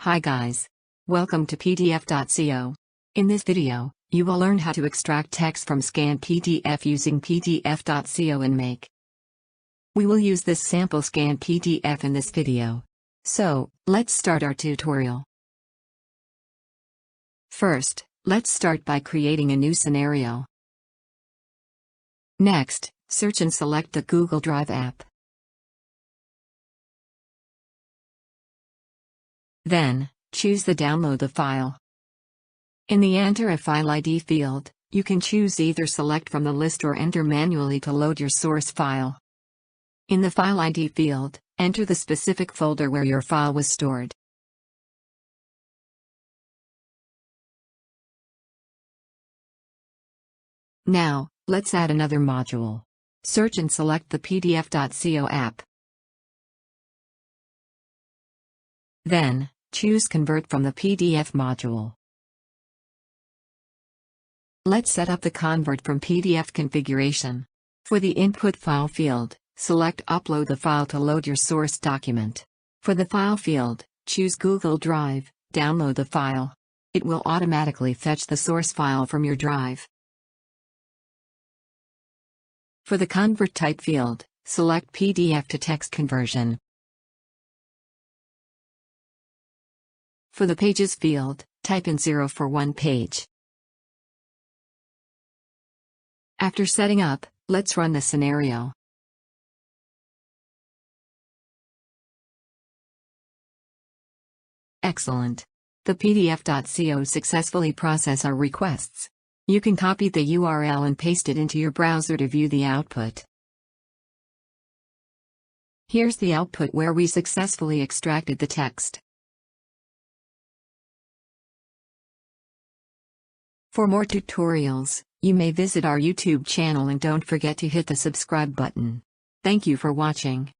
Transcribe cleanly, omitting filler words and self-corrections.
Hi guys. Welcome to PDF.co. In this video, you will learn how to extract text from scanned PDF using PDF.co in Make. We will use this sample scanned PDF in this video. So, let's start our tutorial. First, let's start by creating a new scenario. Next, search and select the Google Drive app. Then, choose the Download the file. In the Enter a File ID field, you can choose either select from the list or enter manually to load your source file. In the File ID field, enter the specific folder where your file was stored. Now, let's add another module. Search and select the PDF.co app. Then, choose Convert from the PDF module. Let's set up the Convert from PDF configuration. For the Input File field, select Upload the file to load your source document. For the File field, choose Google Drive, download the file. It will automatically fetch the source file from your drive. For the Convert Type field, select PDF to text conversion. For the Pages field, type in 0 for one page. After setting up, let's run the scenario. Excellent. The PDF.co successfully processed our requests. You can copy the URL and paste it into your browser to view the output. Here's the output where we successfully extracted the text. For more tutorials, you may visit our YouTube channel and don't forget to hit the subscribe button. Thank you for watching.